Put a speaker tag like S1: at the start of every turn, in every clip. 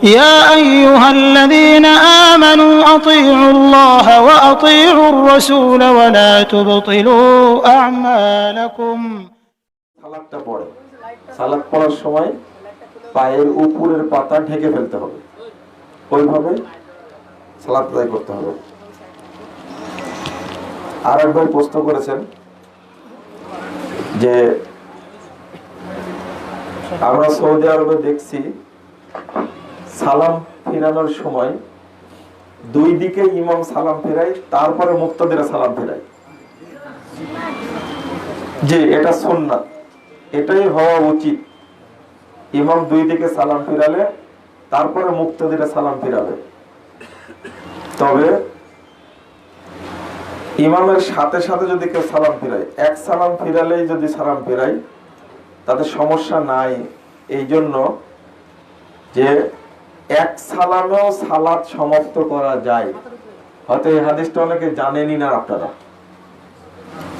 S1: يا أيها الذين آمنوا أطيعوا الله وأطيعوا الرسول ولا تبطلوا أعمالكم
S2: সালাদটা পড়ে সালাদ পড়ার সময় পায়ের উপরের পাতা ঢেকে ফেলতে হবে, ওইভাবে সালাত আদায় করতে হবে। আর একবার প্রশ্ন করেছেন যে আমরা সৌদি আরবে দেখছি সালাম ফিরানোর সময় দুই দিকে ইমাম সালাম ফেরায়, তারপরে মুক্তাদিরা সালাম ফেরায়। যে এটা সুন্নাত, এটাই হওয়া উচিত। ইমাম দুই দিকে সালাম ফিরালে তারপরে মুক্তাদিরা সালাম ফিরাবে। তবে ইমামের সাথে সাথে যদি কেউ সালাম ফিরায়, এক সালাম ফিরালেই যদি সালাম ফিরায় তাতে সমস্যা নাই। এই জন্য যে এক সালামেও সালাত সমাপ্ত করা যায়। হয়তো এই হাদিসটা অনেকে জানেনই না, আপনারা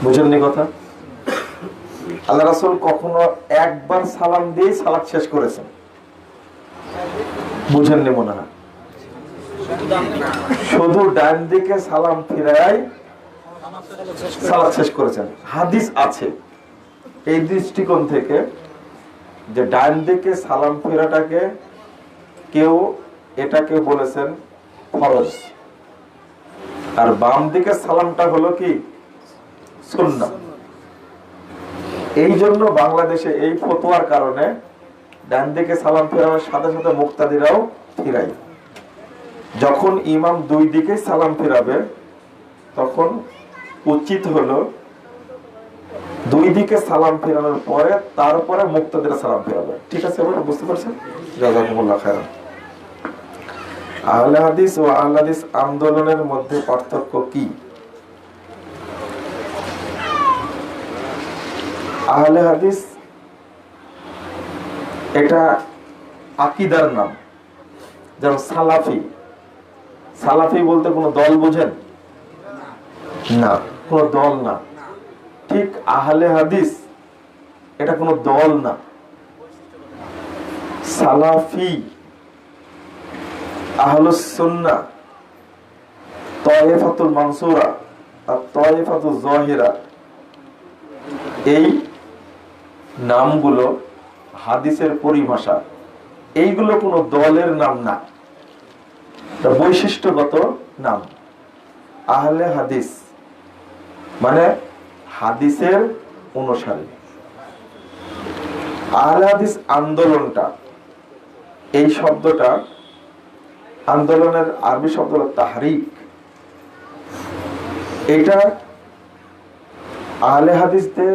S2: বুঝেননি কথা। আল্লাহ রাসূল কখনো একবার সালাম দিয়ে সালাত শেষ করেছেন, বুঝেননি মনে হয়। শুধু ডান দিকে সালাম ফিরায় সালাত শেষ করেছেন। হাদিস আছে এই দৃষ্টিকোণ থেকে যে ডান দিকে সালাম ফেরাটাকে কেউ এটাকে বলেছেন ফরজ, আর বাম দিকে সালামটা হলো কি সুন্নাহ। এই জন্য বাংলাদেশে এই ফতোয়ার কারণে ডান দিকে সালাম ফেরানোর সাথে সাথে মুক্তাদিরাও ফিরাই। যখন ইমাম দুই দিকে সালাম ফিরাবে তখন উচিত হলো দুই দিকে সালাম ফেরানোর পরে তারপরে মুক্তাদিরা সালাম ফেরাবে। ঠিক আছে, বুঝতে পারছেন? জাযাকুমুল্লাহ খায়রান। আহলে হাদিস ও আহলে হাদিস আন্দোলনের মধ্যে পার্থক্য কি? আহলে হাদিস এটা আকীদার নাম। যেমন সালাফি, সালাফি বলতে কোনো দল বোঝেন না, কোনো দল না। ঠিক আহলে হাদিস এটা কোনো দল না। সালাফি, আহলুস সুন্নাহ, তায়েফাতুল মানসুরা আর তায়েফাতুল যাহিরা, এই নামগুলো হাদিসের পরিভাষা। এইগুলো কোনো দলের নাম না, এটা বৈশিষ্ট্যগত নাম। আহলে হাদিস মানে হাদিসের অনুসারী। আহলে হাদিস আন্দোলনটা, এই শব্দটা, আন্দোলনের আরবি শব্দ হলো তাহরিক। এটা আহলে হাদিসদের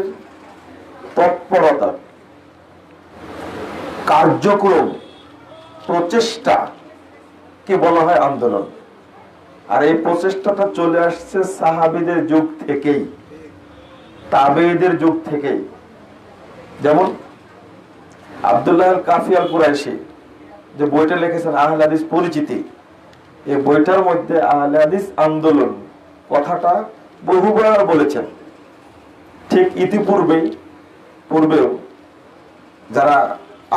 S2: তৎপরতা, কার্যক্রম, প্রচেষ্টা কে বলা হয় আন্দোলন। আর এই প্রচেষ্টাটা চলে আসছে সাহাবীদের যুগ থেকেই, তাবেঈদের যুগ থেকেই। যেমন আব্দুল্লাহ আল কাফি আল কুরাইশি যে বইটা লিখেছেন আহলে হাদিস পরিচিতি, এই বইটার মধ্যে আহলে হাদিস আন্দোলন কথাটা বহুবার বলেছেন। ঠিক পূর্বেও যারা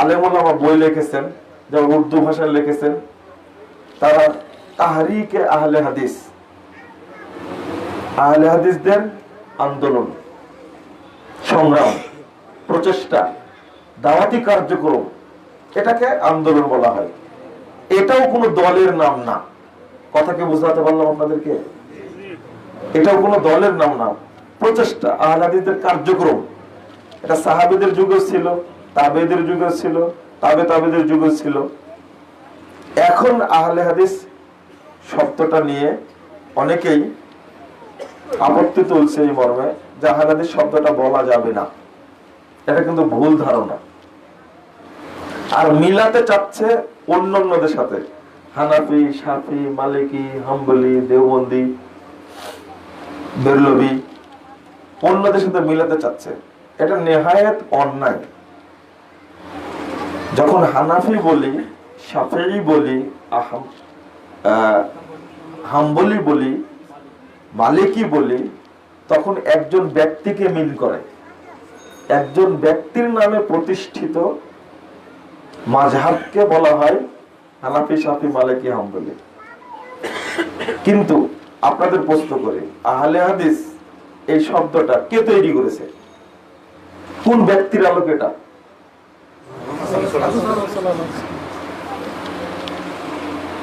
S2: আলেম ওলামা বই লিখেছেন, যারা উর্দু ভাষায় লিখেছেন, তারা তাহরিকে আহলে হাদিস, আহলে হাদিসদের আন্দোলন, সংগ্রাম, প্রচেষ্টা, দাওয়াতি কার্যক্রম, এটাকে আন্দোলন বলা হয়। এটাও কোনো দলের নাম না। কথাকে বুঝাতে পারলাম আপনাদেরকে? এটাও কোনো দলের নাম না, প্রচেষ্টা, আহলে হাদিসদের কার্যক্রম। এটা সাহাবীদের যুগে ছিল, তাবেঈদের যুগে ছিল, তাবেঈদের যুগে ছিল। এখন আহলে হাদিস শব্দটা নিয়ে অনেকেই আপত্তি তুলছে এই মর্মে যে আহলে হাদিস শব্দটা বলা যাবে না। এটা কিন্তু ভুল ধারণা। আর মিলাতে চাচ্ছে অন্যান্যদের সাথে, হানাফি, শাফি, মালিকি, হাম্বলি, দেওবন্দি, বেরলভি, অন্যদের সাথে মিলাতে চাচ্ছে। এটা নেহায়েত অন্যায়। যখন হানাফি বলি, শাফিঈ বলি, হাম্বলি বলি, মালিকি বলি, তখন একজন ব্যক্তিকে মিন করে, একজন ব্যক্তির নামে প্রতিষ্ঠিত মাযহাবকে বলা হয় হানাফি, শাফি, মালিকি, হাম্বলি। কিন্তু আপনাদের প্রশ্ন করে আহলে হাদিস এই শব্দটা কে তৈরি করেছে? কোন ব্যক্তির আলোকে এটা?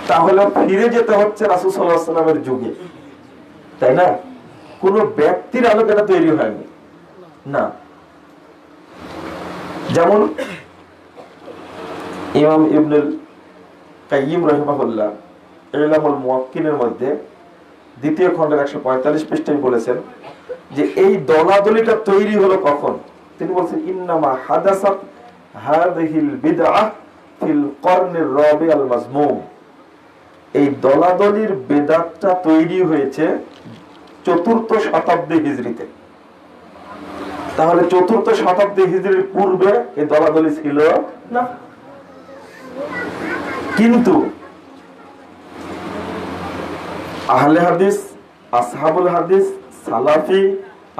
S2: তাহলে ফিরে যেতে হচ্ছে রাসূল সাল্লাল্লাহু আলাইহি ওয়াসাল্লামের যুগে, তাই না? কোন ব্যক্তির আলোকে এটা তৈরি হয়নি না। যেমন ইমাম ইবনুল কাইয়িম রাহিমাহুল্লাহ ইলামুল মুওয়াক্কিনের মধ্যে দ্বিতীয় খণ্ডের 145 পৃষ্ঠায় বলেছেন যে এই দলাদলিটা তৈরি হলো কখন। তিনি বলছেন ইন্নামা হাদাসাত হাযিহিল বিদআহ ফিল কর্নির রাবিআল মাজমুম। এই দলাদলির বেদাতটা তৈরি হয়েছে 4th শতাব্দী হিজরিতে। তাহলে 4th শতাব্দী হিজরির পূর্বে এই দলাদলি ছিল না। কিন্তু আহলে হাদিস, আসহাবুল হাদিস, সালাফি,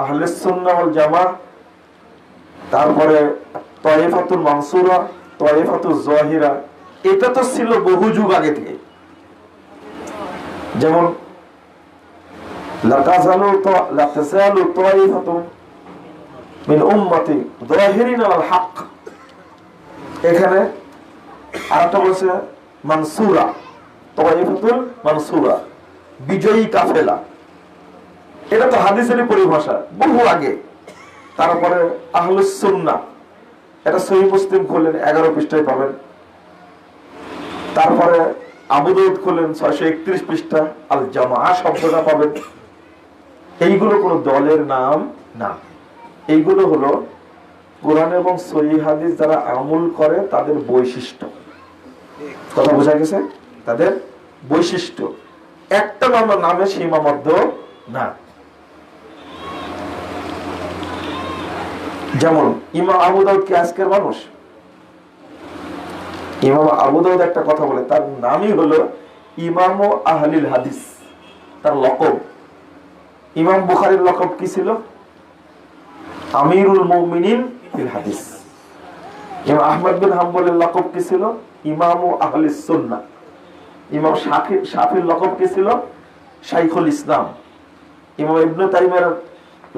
S2: আহলে সুন্নাহ ওয়াল জামাআহ, তারপরে তায়েফাতুল মানসুরা, তায়েফাতুল যাহিরা, এটা তো ছিল বহু যুগ আগে থেকে। যেমন লাতাযালু তায়েফাতুন মিন উম্মতি যাহিরিনা আল হক, এখানে আরেকটা বলছে মানসুরা, তায়েফাতুল মানসুরা, বিজয়ী কাফেলা। এটা তো হাদিসের পরিভাষা, বহু আগে। তারপরে আহলুস সুন্নাহ, এটা সহিহ মুসলিম খুললেন 11 পৃষ্ঠায় পাবেন। তারপরে আবু দাউদ খুললেন 631 পৃষ্ঠা, আল জামাআহ শব্দটা পাবেন। এইগুলো কোনো দলের নাম না, এইগুলো হলো কোরআন এবং সহিহ হাদিস যারা আমল করে তাদের বৈশিষ্ট্য। কথা বোঝা গেছে? তাদের বৈশিষ্ট্য, একটা নামে সীমাবদ্ধ না। যেমন ইমাম আবু দাউদ কি আজকের মানুষ? ইমাম আবু দাউদ একটা কথা বলে, তার নামই হলো ইমাম আহলিল হাদিস, তার লকব। ইমাম বুখারীর লকব কি ছিল? আমিরুল মুমিনিন ফিল হাদিস। ইমাম আহমদ বিন হাম্বলের লকব কি ছিল? ইমাম আহলিস সুন্নাহ। ইমাম শাফির লকব কি ছিল? শাইখুল ইসলাম। ইমাম ইবনে তাইমিয়ার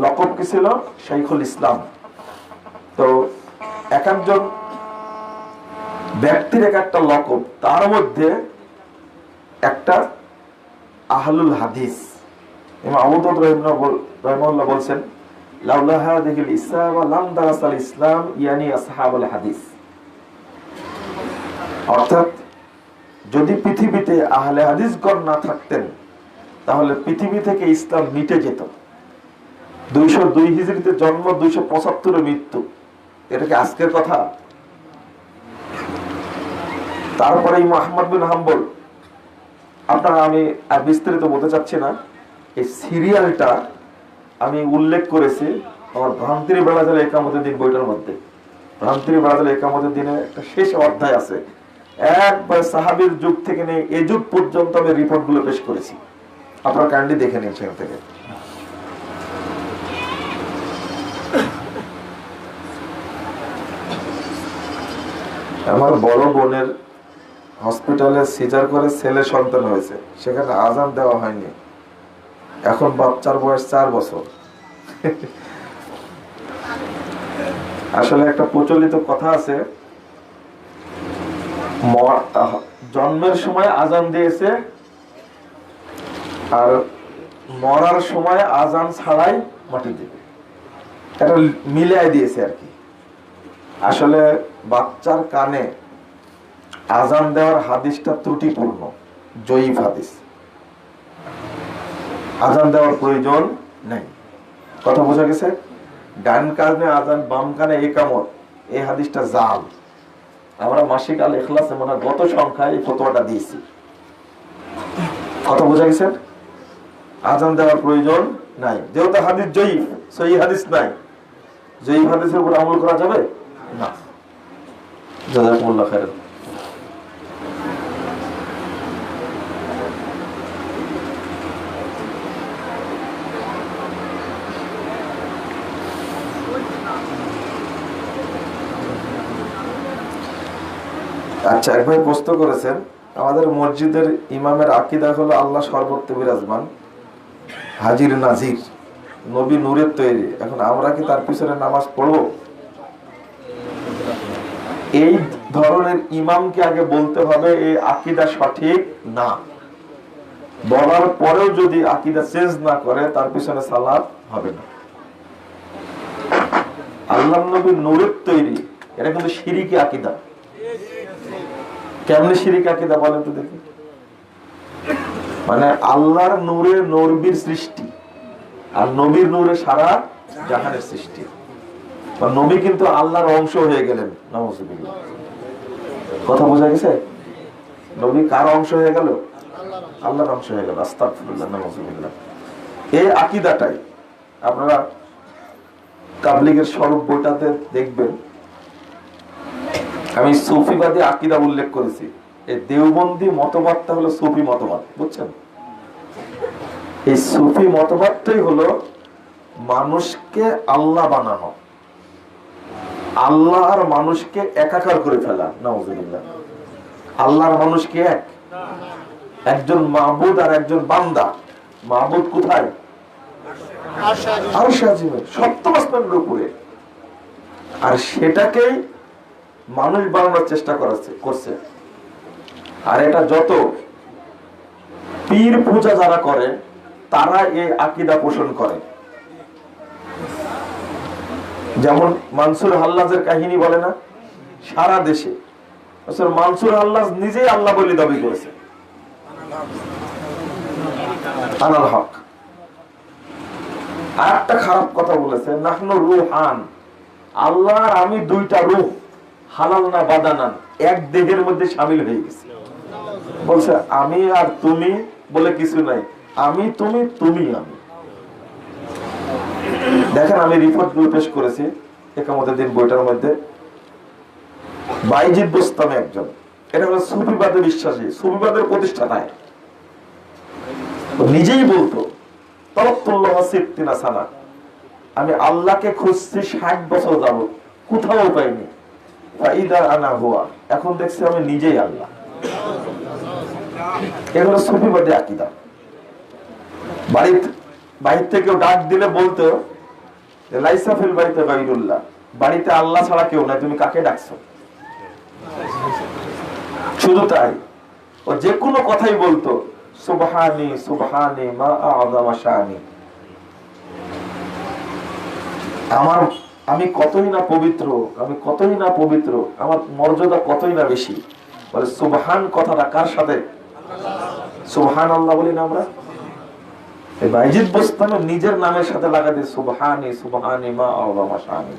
S2: লকব কি ছিল? শাইখুল ইসলাম। তো এক একজন ব্যক্তির এক একটা লকব, তার মধ্যে একটা আহলুল হাদিস। ইমাম আবু দাউদ রাহিমাহুল্লাহ বলছেন লাউলা হাযিহিল ইসাবা লাম দারাসাল ইসলাম ইয়ানি আসহাবুল হাদিস। অর্থাৎ যদি পৃথিবীতে আহলে হাদিসগণ না থাকতেন তাহলে পৃথিবী থেকে ইসলাম মিটে যেত। 202 হিজরিতে জন্ম, 275 মৃত্যু, এটা কি আজকের কথা? তারপরে ইমাম আহমদ বিন হাম্বল, আপনারা, আমি আর বিস্তারিত বলতে চাচ্ছি না, এই সিরিয়ালটা আমি উল্লেখ করেছি আমার ভ্রান্তির বেড়াজালে একামতের দিন বইটার মধ্যে। ভ্রান্তির বেড়াজালে একামতের দিনে একটা শেষ অধ্যায় আছে, একবার সাহাবীর যুগ থেকে নিয়ে এই যুগ পর্যন্ত আমি রিপোর্ট গুলো পেশ করেছি। আপনারা কাইন্ডলি দেখে নিন সেখান থেকে। আমার বড় বোনের হসপিটালে সিজার করে ছেলে সন্তান হয়েছে, সেখানে আজান দেওয়া হয়নি। এখন বাচ্চার বয়স 4 বছর। আসলে একটা প্রচলিত কথা আছে, জন্মের সময় আজান দিয়েছে আর মরার সময় আজান ছাড়াই মাটি দিবে, এটা মিলাই দিয়েছে আর কি। আসলে বাচ্চার কানে আজান দেওয়ার হাদিসটা ত্রুটিপূর্ণ, জয়ীফ হাদিস। আজান দেওয়ার প্রয়োজন নেই। কথা বোঝা গেছে? ডান কানে আজান, বাম কানে ইকামত, এই হাদিসটা জাল। আমরা মাসিক আল ইখলাসে মনে হয় গত সংখ্যায় এই ফতোয়াটা দিয়েছি। কথা বোঝা গেছে? আজান দেওয়ার প্রয়োজন নাই, যেহেতু হাদিস জয়ীফ, সহিহ হাদিস নাই। জয়ীফ হাদিসের উপর আমল করা যাবে না। জাযাকুমুল্লাহ খাইরান। আচ্ছা, এক ভাই প্রশ্ন করেছেন আমাদের মসজিদের ইমামের আকীদা হলো আল্লাহ সর্বত্র বিরাজমান, হাজির নাজির, নবী নূরের তৈরি। এখন আমরা কি তার পিছনে নামাজ পড়বো? এই ধরনের ইমামকে আগে বলতে হবে এই আকীদা সঠিক না। বলার পরেও যদি আকীদা চেঞ্জ না করে তার পিছনে সালাত হবে না। আল্লাহর নবী নূরের তৈরি, এটা কিন্তু শিরকি আকীদা। কেমনে শিরকি আকীদা বলেন তো দেখি? মানে আল্লাহর নূরে নবীর সৃষ্টি, আর নবীর নূরে সারা জাহানের সৃষ্টি। নবী কিন্তু আল্লাহর অংশ হয়ে গেলেন। নাউযুবিল্লাহ। কথা বোঝা গেছে? নবী কার অংশ হয়ে গেল? আল্লাহর অংশ হয়ে গেল। আস্তাগফিরুল্লাহ, নাউযুবিল্লাহ। এই আকীদাটাই আপনারা তাবলীগের স্বরূপ বইটাতে দেখবেন, আমি সুফিবাদী আকীদা উল্লেখ করেছি। এই দেওবন্দি মতবাদটা হলো সুফি মতবাদ, বুঝছেন? এই সুফি মতবাদটাই হলো মানুষকে আল্লাহ বানানো, আল্লাহ আর মানুষকে একাকার করে ফেলা। নাউযুবিল্লাহ। আল্লাহ আর মানুষকে এক, একজন মাবুদ আর একজন বান্দা। মাবুদ কোথায়? আরশে আজিমে, সপ্তম আসমানের উপরে। আর সেটাকেই মানুষ বানানোর চেষ্টা করছে। আর এটা যত পীর পূজা যারা করে তারা এই আকীদা পোষণ করে। যেমন মানসুর হাল্লাজের কাহিনী বলে না সারা দেশে, মানসুর হাল্লাজ নিজেই আল্লাহ বলে দাবি করেছে। আনাল হক। আর একটা খারাপ কথা বলেছে, নাহনু রূহান, আল্লাহ আর আমি দুইটা রূহ, হালাল না বাদানান, এক দেহের মধ্যে শামিল হয়ে গেছে। বলছে আমি আর তুমি বলে কিছু নাই, আমি তুমি, তুমি আমি। দেখেন আমি রিপোর্ট গুলো পেশ করেছি একামতের দিন বইটার মধ্যে। বাইজিদ বোস্তামি একজন, এটা হলো সুফিবাদে বিশ্বাসী, সুফিবাদের প্রতিষ্ঠাতায়। নিজেই বলতো আমি আল্লাহকে খুঁজছি 60 বছর যাব, কোথাও পাইনি। এখন দেখছি আমি নিজেই আল্লাহ। এগুলো সুফিবাদী আকীদা। বাড়ির থেকে ডাক দিলে বলতো লাইসা ফিল বাইতে গায়রুল্লাহ, বাড়িতে আল্লাহ ছাড়া কেউ নাই, তুমি কাকে ডাকছো? শুধু তাই, ও যে কোনো কথাই বলতো সুবহানি সুবহানি মা আ'যামা শানি, আমি কতই না পবিত্র, আমি কতই না পবিত্র, আমার মর্যাদা কতই না বেশি। বলে সুবহান কথাটা কার সাথে? সুবহানাল্লাহ বলি না আমরা? এই বাইজিদ বোস্তামি নিজের নামের সাথে লাগা দিয়ে সুবহানি সুবহানি মা আ'যামা শানি,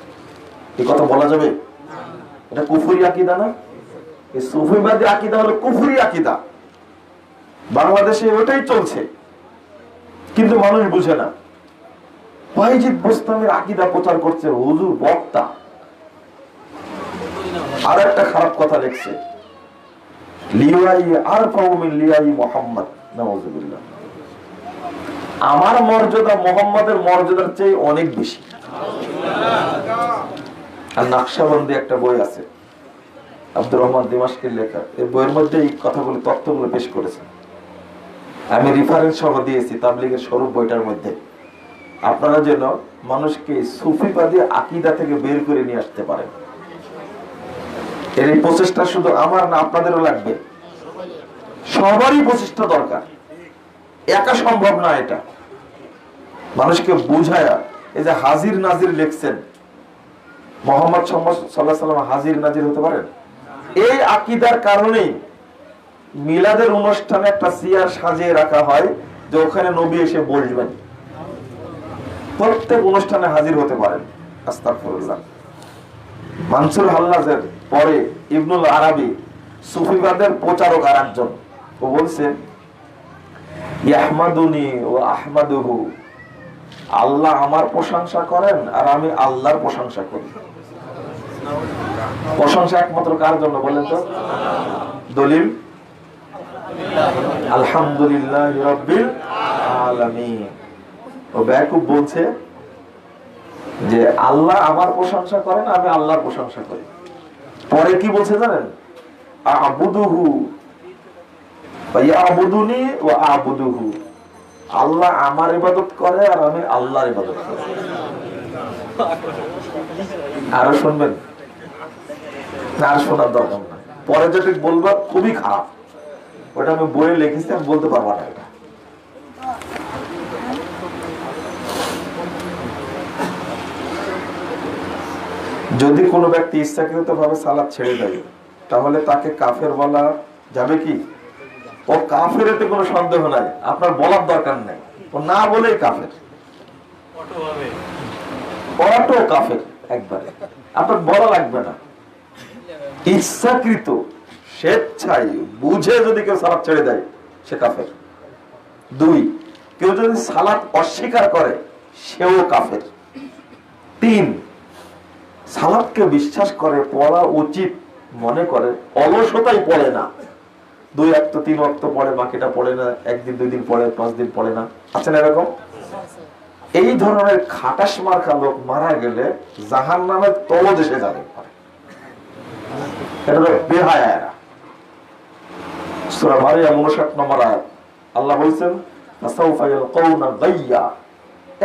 S2: এই কথা বলা যাবে? এটা কুফরি আকীদা না? এই সুফিবাদী আকীদা হলো কুফরি আকীদা। বাংলাদেশে ওটাই চলছে, কিন্তু মানুষ বুঝে না। বাইজিদ বোস্তামির আকীদা প্রচার করছে হুজুর বক্তা। আর একটা খারাপ কথা লিখছে, লিওয়াই আরফাউ মিন লিয়াই মুহাম্মদ। নাউযুবিল্লাহ। আমার মর্যাদা মুহাম্মাদের মর্যাদার চেয়ে অনেক বেশি। আর নকশবন্দি একটা বই আছে আব্দুর রহমান দিমাশকির লেখা, এই বইয়ের মধ্যে এই কথাগুলো তথ্যগুলো পেশ করেছেন। আমি রেফারেন্স সহ দিয়েছি তাবলীগের স্বরূপ বইটার মধ্যে। আপনারা যেন মানুষকে সুফিবাদী আকীদা থেকে বের করে নিয়ে আসতে পারেন। এর এই প্রচেষ্টা শুধু আমার না, আপনাদেরও লাগবে। সবারই প্রচেষ্টা দরকার, একা সম্ভব না এটা। মানুষকে বুঝায়া, এই যে হাজির নাজির লিখছেন, মুহাম্মদ সাল্লাল্লাহু আলাইহি ওয়াসাল্লাম হাজির নাজির হতে পারেন? এই আকীদার কারণেই মিলাদের অনুষ্ঠানে একটা চেয়ার সাজিয়ে রাখা হয় যে ওখানে নবী এসে বসবেন। প্রত্যেক অনুষ্ঠানে হাজির হতে পারেন। আস্তাগফিরুল্লাহ। মানসুর হাল্লাজের পরে ইবনুল আরাবী, সুফিবাদের প্রচারক আর একজন, ও বলছে ইয়াহমাদুনি ওয়া আহমাদুহু, আল্লাহ আমার প্রশংসা করেন আর আমি আল্লাহর প্রশংসা করি। প্রশংসা একমাত্র কার জন্য বলেন তো? দলিল আলহামদুলিল্লাহি রাব্বিল আলামিন। ও বেয়াকুব বলছে যে আল্লাহ আমার প্রশংসা করেন, আমি আল্লাহর প্রশংসা করি। পরে কি বলছে জানেন? আবুদুহু ইয়াবুদুনি ওয়া আবুদুহু, আল্লাহ আমার ইবাদত করে আর আমি আল্লাহর ইবাদত করি। আরো শুনবেন? আর শোনার দরকার নাই, পরে যেটা বলবো খুবই খারাপ, ওটা আমি বইয়ে লিখেছি, আমি বলতে পারবো না এটা। যদি কোনো ব্যক্তি ইচ্ছাকৃত ভাবে সালাত ছেড়ে দেয় তাহলে তাকে কাফের বলা যাবে কি? ও কাফের, এতে কোনো সন্দেহ নাই, আপনার বলার দরকার নেই, ও না বলেই কাফের, অটো কাফের একবারে, আপনার বলা লাগবে না। ইচ্ছাকৃত স্বেচ্ছায় বুঝে যদি কেউ সালাত ছেড়ে দেয় সে কাফের। 2, কেউ যদি সালাত অস্বীকার করে সেও কাফের। 3, সালাতকে বিশ্বাস করে, পড়া উচিত মনে করে, অলসতাই পড়ে না, 2 ওয়াক্ত 3 ওয়াক্ত পড়ে, বাকিটা পড়ে না, 1 দিন 2 দিন পড়ে, 5 দিন পড়ে না, আছে না এরকম? এই ধরনের খাটাস মার্কা লোক মারা গেলে জাহান্নামের তলদেশে যাবে, এটা হলো বেহায়ারা। সূরা মারিয়াম 59 নম্বর আয়াত আল্লাহ বলেছেন ফাসাউফা ইয়ালকাউনা গাইয়া,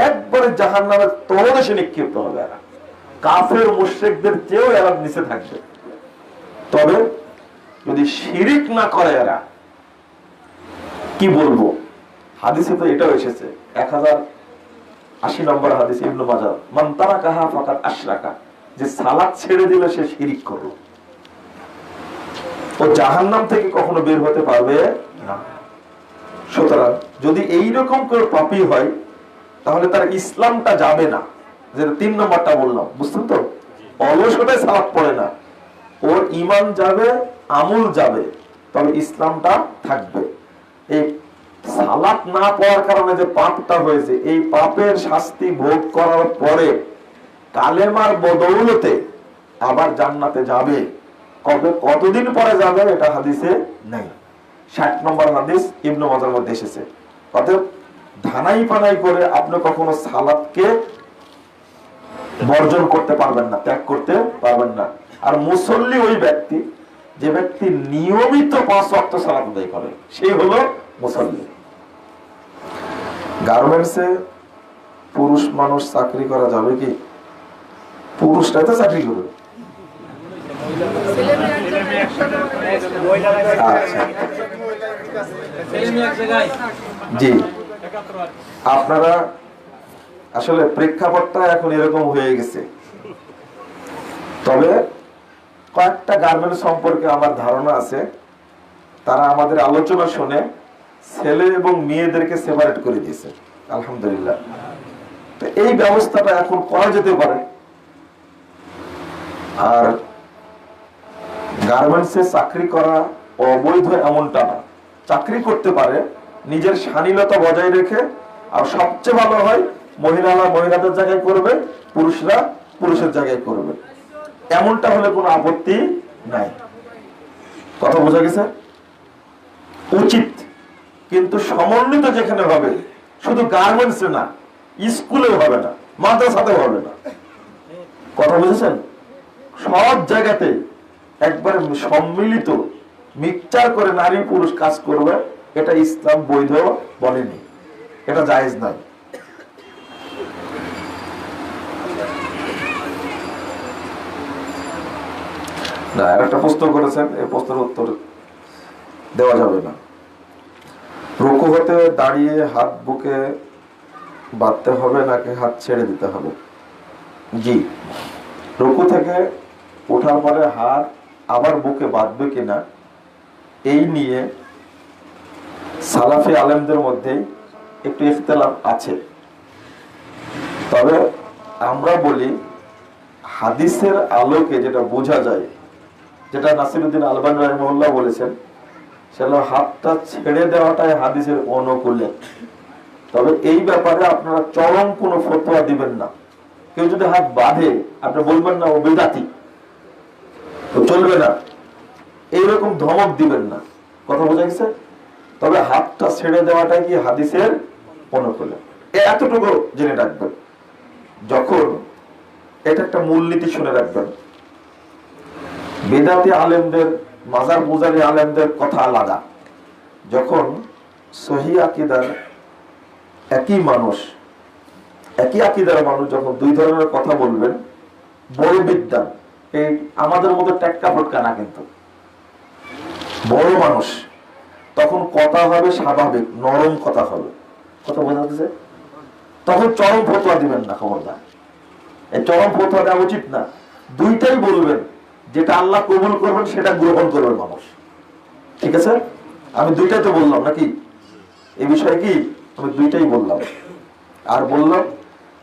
S2: একবারে জাহান্নামের তলদেশে নিক্ষিপ্ত হবে এরা, কাফের মুশরিকদের চেয়েও এরা নিচে থাকবে। তবে যদি শিরিক না করে এরা, কি বলবো, হাদিসে তো এটাও এসেছে, 1080 নম্বর হাদিস ইবনে মাজাহ, মান তারাকাহা ফাকাদ আশরাকা, যে সালাত ছেড়ে দিলে সে শিরিক করলো, ও জাহান্নাম থেকে কখনো বের হতে পারবে না। সুতরাং যদি এইরকম করে পাপী হয় তাহলে তার ইসলামটা যাবে না, যেটা 3 নম্বরটা বললাম, বুঝছেন তো? অলসতায় সালাত পড়ে না, ওর ঈমান যাবে, আমল যাবে, তবে ইসলামটা থাকবে। এই সালাত না পড়ার কারণে যে পাপটা হয়েছে, এই পাপের শাস্তি ভোগ করার পরে কালেমার বদৌলতে আবার জান্নাতে যাবে। কবে, কতদিন পরে যাবে এটা হাদিসে নেই। 60 নম্বর হাদিস ইবনে মাজাহর মধ্যে এসেছে। অতএব ধানাই পানাই করে আপনি কখনো সালাতকে বর্জন করতে পারবেন না, ত্যাগ করতে পারবেন না। আর মুসল্লি ওই ব্যক্তি যে ব্যক্তি নিয়মিত 5 ওয়াক্ত সালাত আদায় করে, সেই হলো মুসল্লি। গার্মেন্টসে পুরুষ মানুষ চাকরি করা যাবে কি? পুরুষরাই তো চাকরি করবে। জি, আপনারা আসলে প্রেক্ষাপটটা এখন এরকম হয়ে গেছে। তবে কয়েকটা গার্মেন্টস সম্পর্কে আমার ধারণা আছে, তারা আমাদের আলোচনা শুনে ছেলে এবং মেয়েদেরকে সেপারেট করে দিয়েছে, আলহামদুলিল্লাহ। তো এই ব্যবস্থাটা এখন করা যেতে পারে। আর গার্মেন্টসে চাকরি করা অবৈধ এমনটা না, চাকরি করতে পারে নিজের শালীনতা বজায় রেখে। আর সবচেয়ে ভালো হয় মহিলারা মহিলাদের জায়গায় করবে, পুরুষরা পুরুষের জায়গায় করবে, এমনটা হলে কোনো আপত্তি নাই। কথা বোঝা গেছে? উচিত, কিন্তু সমন্বিত যেখানে হবে, শুধু গার্মেন্টসে না, স্কুলেও হবে না, মাদ্রাসাতেও হবে না। কথা বুঝেছেন? সব জায়গাতে একবারে সম্মিলিত মিক্সচার করে নারী পুরুষ কাজ করবে, এটা ইসলাম বৈধ বলেনি, এটা জায়েজ নাই। না, আর একটা প্রশ্ন করেছেন, এই প্রশ্নের উত্তর দেওয়া যাবে না। রুকু হতে দাঁড়িয়ে হাত বুকে বাঁধতে হবে নাকি হাত ছেড়ে দিতে হবে? জি, রুকু থেকে ওঠার পরে হাত আবার বুকে বাঁধবে কিনা এই নিয়ে সালাফি আলেমদের মধ্যে একটু ইখতিলাফ আছে। তবে আমরা বলি হাদিসের আলোকে যেটা বোঝা যায়, যেটা নাসিরউদ্দিন আলবানী রাহিমাহুল্লাহ বলেছেন, সেটা হাতটা ছেড়ে দেওয়াটাই হাদিসের অনুকূলে। তবে এই ব্যাপারে আপনারা চরম কোনো ফতোয়া দিবেন না। কেউ যদি হাত বাঁধে আপনি বলবেন না ও বেদাতি, তো চলবে না, এইরকম ধমক দিবেন না। কথা বোঝা গেছে? তবে হাতটা ছেড়ে দেওয়াটাই কি হাদিসের অনুকূলে, এতটুকু জেনে রাখবেন। যখন এটা একটা মূলনীতি শুনে রাখবেন, বেদাতি আলেমদের, মাজার পূজারী আলেমদের কথা আলাদা, যখন সহি আকীদার একই মানুষ, একই আকীদার মানুষ যখন দুই ধরনের কথা বলবেন, বড় বিদ্যান, এই আমাদের মতো টেক্কা ফটকা না, কিন্তু বড় মানুষ, তখন কথা হবে স্বাভাবিক, নরম কথা হবে। কথা বোঝা যাচ্ছে? তখন চরম ফতোয়া দিবেন না, খবরদার। এই চরম ফতোয়া দেওয়া উচিত না। দুইটাই বলবেন, যেটা আল্লাহ কবুল করবেন সেটা গ্রহণ করবে মানুষ। ঠিক আছে? আমি দুইটাই তো বললাম নাকি? এই বিষয়ে কি আমি দুইটাই বললাম। আর বললাম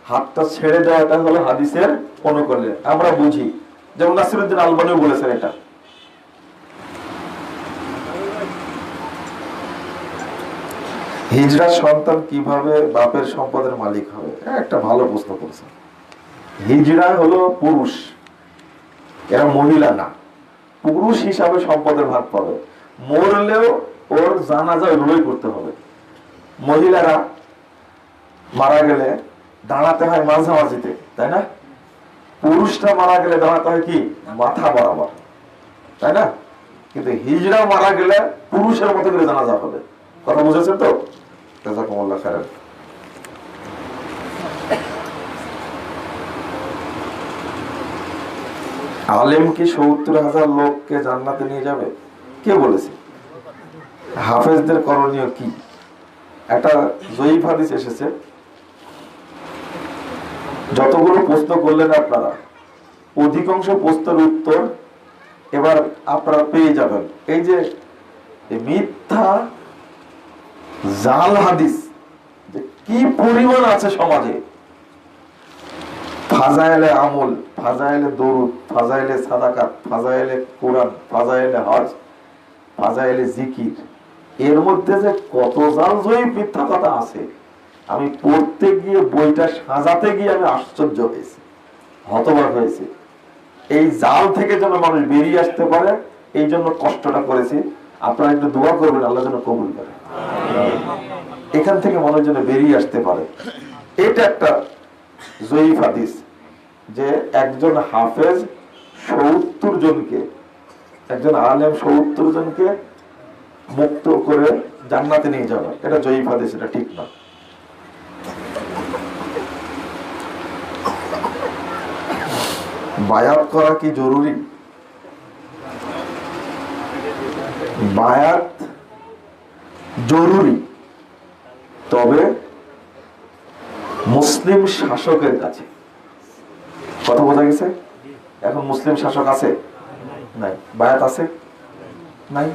S2: হাতটা ছেড়ে দেওয়াটা হলো হাদিসের অনুকূলে, আমরা বুঝি। যেমন নাসিরউদ্দিন আলবানীও বলেছেন এটা। হিজড়া সন্তান কিভাবে বাপের সম্পদের মালিক হবে? একটা ভালো প্রশ্ন করেছেন। হিজড়া হলো পুরুষ, এরা মহিলা না। পুরুষ হিসাবে সম্পদের ভাগ পাবে, মরলেও ওর জানাজা ওইভাবেই করতে হবে। মহিলারা মারা গেলে দাঁড়াতে হয় মাঝামাঝিতে, তাই না? পুরুষরা মারা গেলে দাঁড়াতে হয় কি মাথা বরাবর, তাই না? কিন্তু হিজড়া মারা গেলে পুরুষের মতো করে জানাজা হবে। কথা বুঝেছেন তো? জাযাকুমুল্লাহ খাইরান। আলেম কি ৭০,০০০ লোককে জান্নাতে নিয়ে যাবে? কে বলেছে? হাফেজদের করণীয় কি? একটা জয়ীফ হাদিস এসেছে। যতগুলো প্রশ্ন করলেন আপনারা, অধিকাংশ প্রশ্নের উত্তর এবার আপনারা পেয়ে যাবেন। এই যে মিথ্যা জাল হাদিস যে কি পরিমাণ আছে সমাজে, ফাজাইলে আমল, ফাজাইলে দরুদ, ফাজাইলে সাদাকাত, ফাজাইলে কোরআন, ফাজাইলে হজ, ফাজাইলে জিকির, এর মধ্যে যে কত জাল জয়ী মিথ্যা কথা আছে, আমি পড়তে গিয়ে বইটা সাজাতে গিয়ে আমি আশ্চর্য হয়েছি, হতবাক হয়েছি। এই জাল থেকে যেন মানুষ বেরিয়ে আসতে পারে, এই জন্য কষ্টটা করেছি। আপনারা একটু দোয়া করবেন, আল্লাহ যেন কবুল করে, এখান থেকে মানুষ যেন বেরিয়ে আসতে পারে। এটা একটা জয়ীফ হাদিস যে একজন হাফেজ ৭০ জনকে, একজন আলেম ৭০ জনকে মুক্ত করে জান্নাতে নিয়ে যাবে, এটা জয়ীফ হাদিস, এটা ঠিক না। বায়াত করা কি জরুরি? বায়াত জরুরি, তবে মুসলিম শাসকের কাছে। কথা বোঝা গেছে? এখন মুসলিম শাসক আছে? নাই। বায়াত আছে? নাই।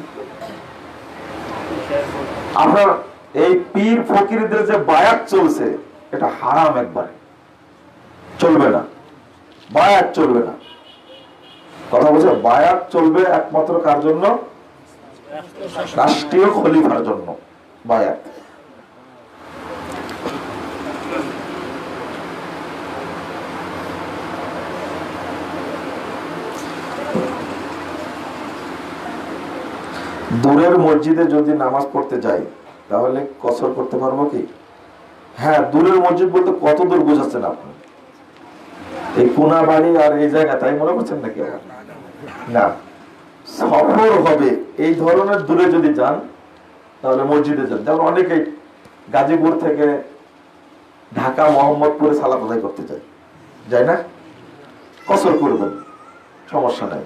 S2: আপনার এই পীর ফকিরদের যে বায়াত চলছে, এটা হারাম, একবারে চলবে না। বায়াত চলবে না। কথা বলছে, বায়াত চলবে একমাত্র কার জন্য? রাষ্ট্রীয় খলিফার জন্য বায়াত। দূরের মসজিদে যদি নামাজ পড়তে যাই তাহলে কসর করতে পারবো কি? হ্যাঁ, দূরের মসজিদ বলতে কত দূর বোঝাচ্ছেন আপনি? এই কোনাবাড়ি আর এই জায়গা তাই মনে করছেন নাকি? না, সফর হবে এই ধরনের দূরে যদি যান তাহলে মসজিদে যান। যেমন অনেকেই গাজীপুর থেকে ঢাকা মোহাম্মদপুরে সালাত আদায় করতে যায়, যায় না? কসর করবেন, সমস্যা নাই।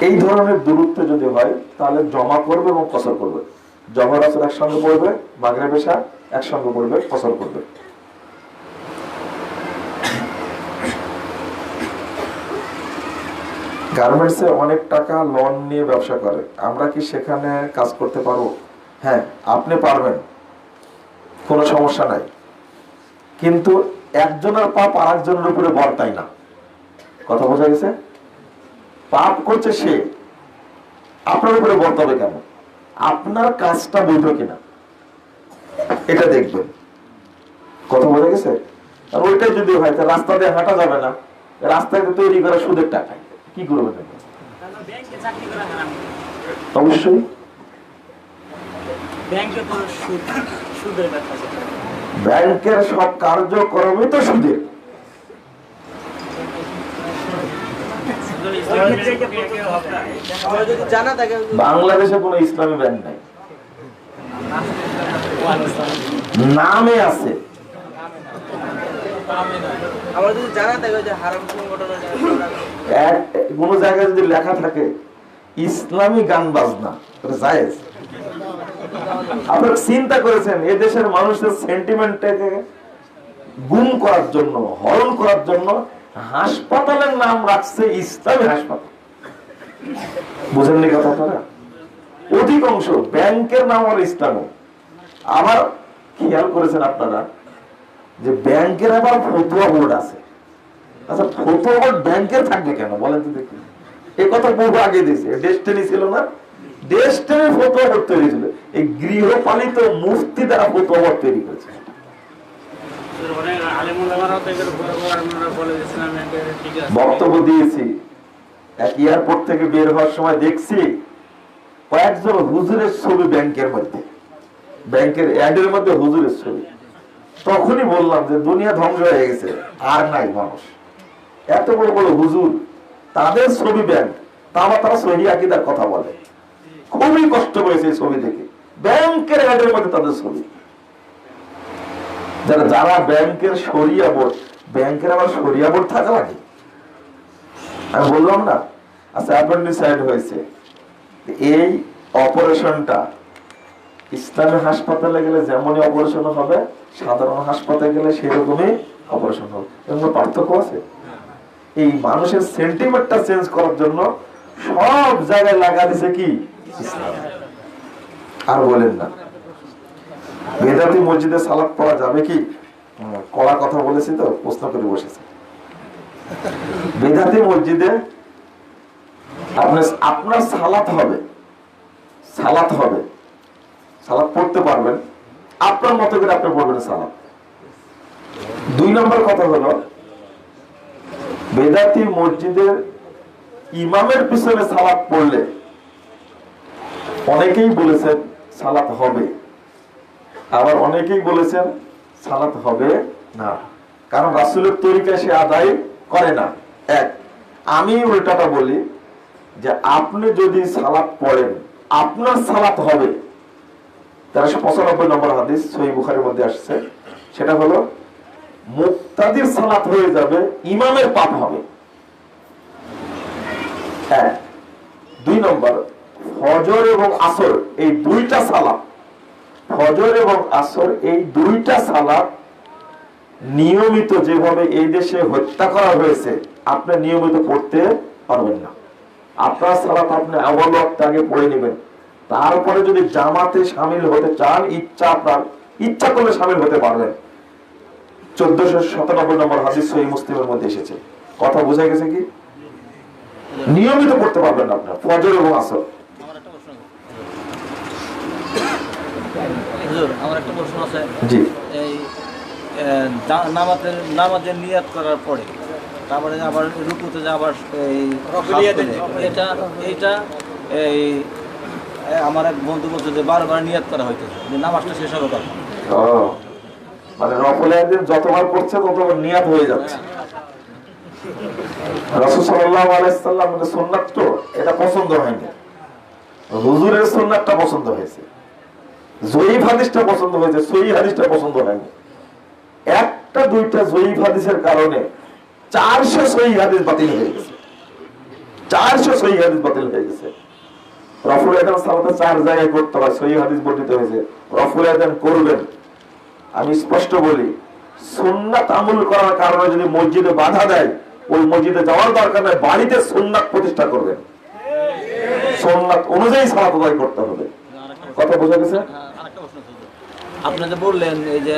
S2: এই ধরনের দূরত্ব যদি হয় তাহলে জমা করবে এবং কসর করবে। জহর আসর একসঙ্গে পড়বে, মাগরিব এশা একসঙ্গে পড়বে, কসর করবে। গার্মেন্টসে অনেক টাকা লোন নিয়ে ব্যবসা করে, আমরা কি সেখানে কাজ করতে পারবো? হ্যাঁ, আপনি পারবেন, কোনো সমস্যা নাই। কিন্তু একজনের পাপ আর একজনের উপরে বর্তায় না। কথা বোঝা গেছে? পাপ করছে সে, আপনার উপরে বর্তাবে কেন? আপনার কাজটা বৈধ কিনা এটা দেখবেন। কথা বোঝা গেছে? আর ওইটাই যদি হয়, রাস্তা দিয়ে হাঁটা যাবে না, রাস্তায় তৈরি করা সুদের টাকায় কি করবেন? অবশ্যই ব্যাংকের সব কার্যক্রমই তো সুদের। বাংলাদেশে কোনো ইসলামী ব্যাংক নাই, নামে আছে। কোন জায়গায় যদি লেখা থাকে ইসলামী গান বাজনা, জায়েজ। আপনারা চিন্তা করেছেন এ দেশের মানুষের সেন্টিমেন্টটাকে গুম করার জন্য, হরণ করার জন্য হাসপাতালের নাম রাখছে ইসলামী হাসপাতাল। বুঝেননি কথা আপনারা? অধিকাংশ ব্যাংকের নাম আর ইসলামী। আবার খেয়াল করেছেন আপনারা যে ব্যাংকের আবার ফতুয়া বোর্ড আছে। আচ্ছা, ফতুয়া বোর্ড ব্যাংকের থাকবে কেন বলেন তো দেখি? এই কথা বহু আগে দিয়েছে। ডেস্টিনি ছিল না, ডেস্টিনি ফতুয়া বোর্ড তৈরি ছিল। এই গৃহপালিত মুফতি দ্বারা ফতুয়া বোর্ড তৈরি করেছে। বক্তব্য দিয়েছি, এক এয়ারপোর্ট থেকে বের হওয়ার সময় দেখছি কয়েকজন হুজুরের ছবি ব্যাংকের মধ্যে, ব্যাংকের অ্যাডের মধ্যে হুজুরের ছবি। তখনই বললাম যে দুনিয়া ধ্বংস হয়ে গেছে, আর নাই মানুষ। এত বড় বড় হুজুর, তাদের ছবি ব্যাংক, তারা সহি আকীদার কথা বলে। খুবই কষ্ট পেয়েছে এই ছবি দেখে। ব্যাংকের অ্যাডের মধ্যে তাদের ছবি। যারা ব্যাংকের শরিয়া বোর্ড, ব্যাংকের আবার শরিয়া বোর্ড থাকা লাগে? আমি বললাম না। আচ্ছা, অ্যাপেন্ডিসাইড হয়েছে, এই অপারেশনটা ইসলামী হাসপাতালে গেলে যেমনই অপারেশন হবে, সাধারণ হাসপাতালে গেলে সেরকমই অপারেশন হবে। এর মধ্যে পার্থক্য আছে? এই মানুষের সেন্টিমেন্টটা চেঞ্জ করার জন্য সব জায়গায় লাগা দিছে কি ইসলাম। আর বলেন না বেদাতি মসজিদে সালাত পড়া যাবে কি? কড়া কথা বলেছি তো, প্রশ্ন করে বসেছে। বেদাতি মসজিদে আপনার সালাত হবে, সালাত হবে, সালাত পড়তে পারবেন আপনার মতো করে, আপনি পড়বেন সালাত। 2 নম্বর কথা হলো, বেদাতি মসজিদের ইমামের পিছনে সালাত পড়লে অনেকেই বলেছেন সালাত হবে, আবার অনেকেই বলেছেন সালাত হবে না, কারণ রাসূলের তরিকায় সে আদায় করে না। এক, আমি উল্টাটা বলি যে আপনি যদি সালাত পড়েন আপনার সালাত হবে। 1395 নম্বর হাদিস সহিহ বুখারীর মধ্যে আসছে, সেটা হলো মুক্তাদির সালাত হয়ে যাবে, ইমামের পাপ হবে। 1। 2 নম্বর, ফজর এবং আসর এই 2টা সালাত, ফজর এবং আসর এই 2টা সালাত নিয়মিত যেভাবে এই দেশে হত্যা করা হয়েছে আপনি নিয়মিত পড়তে পারবেন না। আপনার সালাত আপনি আউয়াল ওয়াক্ত আগে পড়ে নেবেন, তারপরে যদি জামাতে শামিল হতে চান, আপনার ইচ্ছা করলে শামিল হতে পারবেন। 1497 নম্বর হাদিস সহিহ মুসলিমের মধ্যে এসেছে। কথা বোঝা গেছে কি? নিয়মিত পড়তে পারবেন আপনার ফজর এবং আসর।
S3: আমার একটা প্রশ্ন আছে।
S2: জি,
S3: এই নামাজের নিয়াত করার পরে তারপরে আবার রুকুতে যে আবার এইটা এই আমার এক বন্ধু বলছে যে বারবার নিয়াত করা হইতেছে যে নামাজটা শেষ হবে কখন।
S2: মানে নফল একদিন যতবার পড়ছে ততবার নিয়াত হয়ে যাচ্ছে। রাসূল সাল্লাল্লাহু আলাইহি সাল্লামের সুন্নাত তো এটা পছন্দ হয়নি, হুজুরের সুন্নাতটা পছন্দ হয়েছে, জয়ীফ হাদিসটা পছন্দ হয়েছে, সহিহ হাদিসটা পছন্দ হয়নি। একটা দুইটা জয়ীফ হাদিসের কারণে 400 সহিহ হাদিস বাতিল হয়ে গেছে, 400 সহিহ হাদিস বাতিল হয়ে গেছে। রফুল আযান সালাতে 4 জায়গায় করতে হয়, সহিহ হাদিস বর্ণিত হয়েছে, রফুল আযান করবেন। আমি স্পষ্ট বলি, সুন্নাত আমল করার কারণে যদি মসজিদে বাধা দেয়, ওই মসজিদে যাওয়ার দরকার নেই, বাড়িতে সুন্নাত প্রতিষ্ঠা করবেন, সুন্নাত অনুযায়ী সালাত আদায় করতে হবে। কথা বোঝা গেছে?
S3: আপনি যে বললেন এই যে